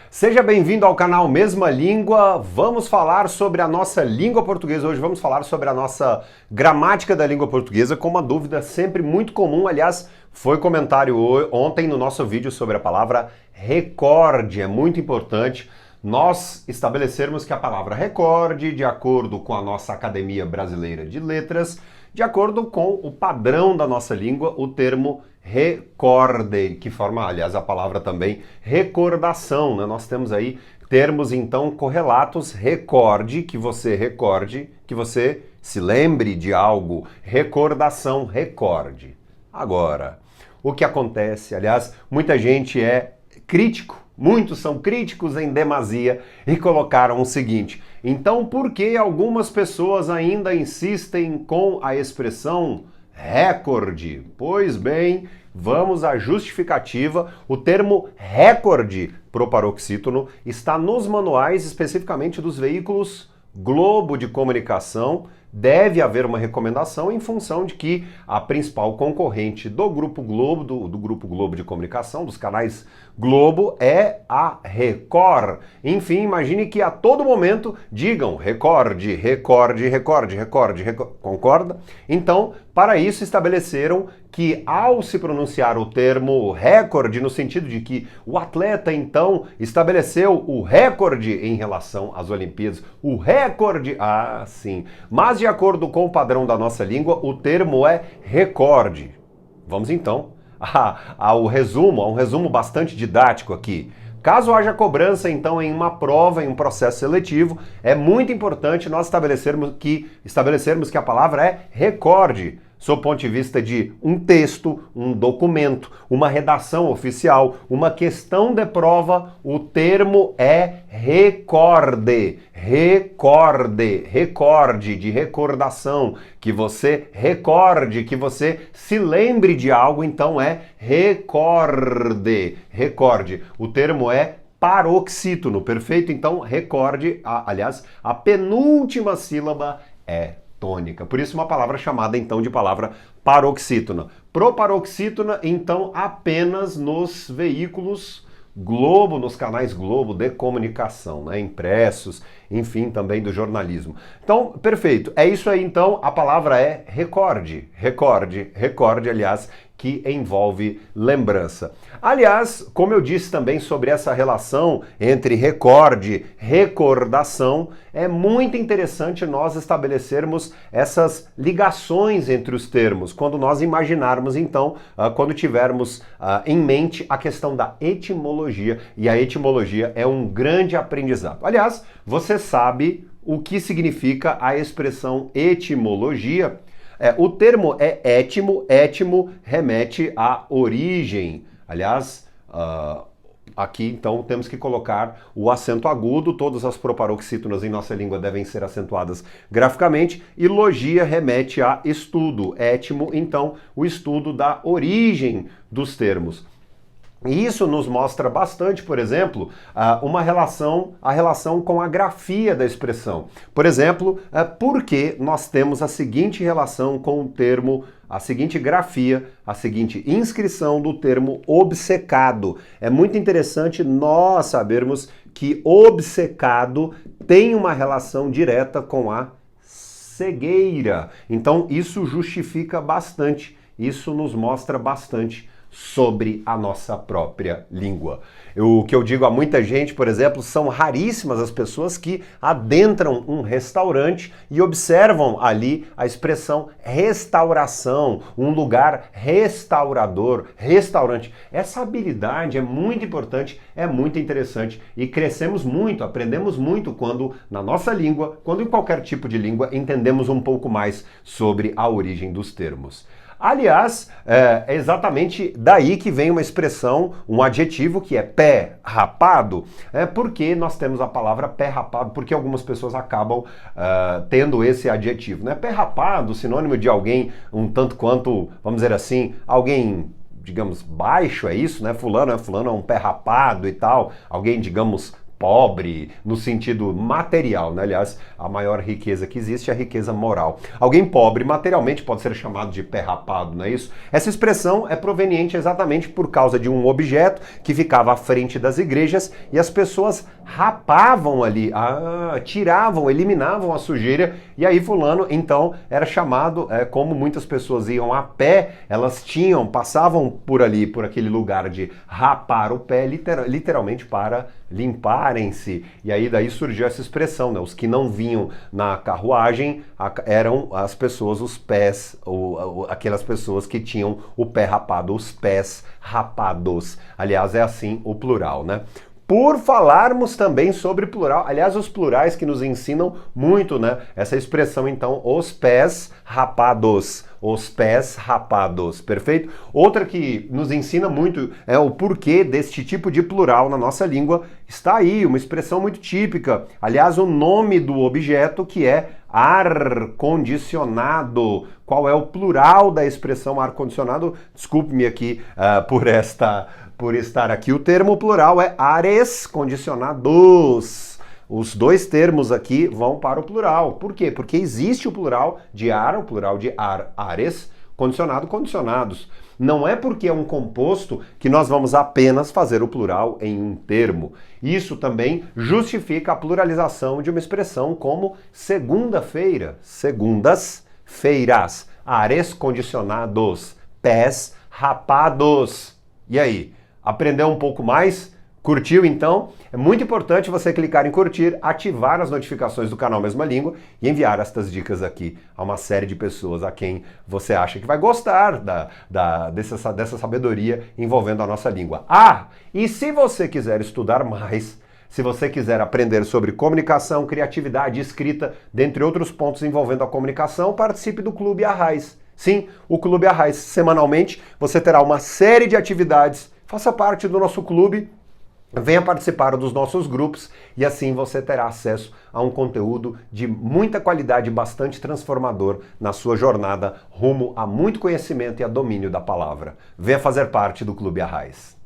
Seja bem-vindo ao canal Mesma Língua. Vamos falar sobre a nossa língua portuguesa. Hoje vamos falar sobre a nossa gramática da língua portuguesa com uma dúvida sempre muito comum. Aliás, foi comentário ontem no nosso vídeo sobre a palavra recorde. É muito importante nós estabelecermos que a palavra recorde, de acordo com a nossa Academia Brasileira de Letras, de acordo com o padrão da nossa língua, o termo recorde, que forma, aliás, a palavra também recordação, né? Nós temos aí termos, então, correlatos. Recorde, que você se lembre de algo. Recordação, recorde. Agora, o que acontece? Aliás, muita gente é crítico, muitos são críticos em demasia e colocaram o seguinte: então por que algumas pessoas ainda insistem com a expressão recorde? Pois bem, vamos à justificativa. O termo recorde proparoxítono está nos manuais, especificamente dos veículos Globo de comunicação. Deve haver uma recomendação em função de que a principal concorrente do Grupo Globo, do Grupo Globo de comunicação, dos canais Globo, é a Record. Enfim, imagine que a todo momento digam recorde, recorde, recorde, recorde, recorde. Concorda? Então, para isso estabeleceram que ao se pronunciar o termo recorde, no sentido de que o atleta então estabeleceu o recorde em relação às Olimpíadas, o recorde, sim, mas de acordo com o padrão da nossa língua, o termo é recorde. Vamos então ao resumo, a um resumo bastante didático aqui. Caso haja cobrança, então, em uma prova, em um processo seletivo, é muito importante nós estabelecermos que a palavra é recorde, sob o ponto de vista de um texto, um documento, uma redação oficial, uma questão de prova. O termo é recorde, recorde, de recordação, que você recorde, que você se lembre de algo, então é recorde. O termo é paroxítono, perfeito? Então, recorde, aliás, a penúltima sílaba é tônica. Por isso uma palavra chamada então de palavra paroxítona. Proparoxítona, então, apenas nos veículos Globo, nos canais Globo de comunicação, né? Impressos, enfim, também do jornalismo. Então, perfeito. É isso aí, então, a palavra é recorde, aliás, que envolve lembrança. Aliás, como eu disse também sobre essa relação entre recorde, recordação, é muito interessante nós estabelecermos essas ligações entre os termos, quando nós imaginarmos, então, quando tivermos em mente a questão da etimologia, e a etimologia é um grande aprendizado. Aliás, você sabe o que significa a expressão etimologia? O termo é étimo, étimo remete à origem. Aliás, aqui então temos que colocar o acento agudo, todas as proparoxítonas em nossa língua devem ser acentuadas graficamente, e logia remete a estudo, étimo, então o estudo da origem dos termos. E isso nos mostra bastante, por exemplo, a relação com a grafia da expressão. Por exemplo, porque nós temos a seguinte relação com o termo, a seguinte grafia, a seguinte inscrição do termo obcecado. É muito interessante nós sabermos que obcecado tem uma relação direta com a cegueira. Então isso justifica bastante, isso nos mostra bastante sobre a nossa própria língua. O que eu digo a muita gente, por exemplo, são raríssimas as pessoas que adentram um restaurante e observam ali a expressão restauração, um lugar restaurador, restaurante. Essa habilidade é muito importante, é muito interessante e crescemos muito, aprendemos muito quando na nossa língua, quando em qualquer tipo de língua, entendemos um pouco mais sobre a origem dos termos. Aliás, é exatamente daí que vem uma expressão, um adjetivo que é pé rapado, porque nós temos a palavra pé rapado, porque algumas pessoas acabam tendo esse adjetivo, né? Pé rapado, sinônimo de alguém um tanto quanto, vamos dizer assim, alguém, digamos, baixo, é isso, né? Fulano é um pé rapado e tal, alguém, digamos, pobre, no sentido material, né? Aliás, a maior riqueza que existe é a riqueza moral. Alguém pobre materialmente pode ser chamado de pé rapado, não é isso? Essa expressão é proveniente exatamente por causa de um objeto que ficava à frente das igrejas e as pessoas rapavam ali, tiravam, eliminavam a sujeira, e aí fulano então era chamado, como muitas pessoas iam a pé, elas passavam por ali, por aquele lugar de rapar o pé, literalmente para limparem-se. E aí daí surgiu essa expressão, né? Os que não vinham na carruagem eram as pessoas, os pés, aquelas pessoas que tinham o pé rapado, os pés rapados. Aliás, é assim o plural, né? Por falarmos também sobre plural, aliás, os plurais que nos ensinam muito, né? Essa expressão, então, os pés rapados, perfeito? Outra que nos ensina muito é o porquê deste tipo de plural na nossa língua, está aí, uma expressão muito típica, aliás, o nome do objeto que é ar-condicionado. Qual é o plural da expressão ar-condicionado? Desculpe-me aqui por estar aqui. O termo plural é ares condicionados. Os dois termos aqui vão para o plural. Por quê? Porque existe o plural de ar, o plural de ar, ares, condicionado, condicionados. Não é porque é um composto que nós vamos apenas fazer o plural em um termo. Isso também justifica a pluralização de uma expressão como segunda-feira, segundas-feiras, ares condicionados, pés rapados. E aí? Aprendeu um pouco mais? Curtiu então? É muito importante você clicar em curtir, ativar as notificações do canal Mesma Língua e enviar estas dicas aqui a uma série de pessoas a quem você acha que vai gostar dessa sabedoria envolvendo a nossa língua. E se você quiser estudar mais, se você quiser aprender sobre comunicação, criatividade, escrita, dentre outros pontos envolvendo a comunicação, participe do Clube Arraiz. Sim, o Clube Arraiz. Semanalmente você terá uma série de atividades. Faça parte do nosso clube, venha participar dos nossos grupos e assim você terá acesso a um conteúdo de muita qualidade e bastante transformador na sua jornada rumo a muito conhecimento e a domínio da palavra. Venha fazer parte do Clube Arraiz.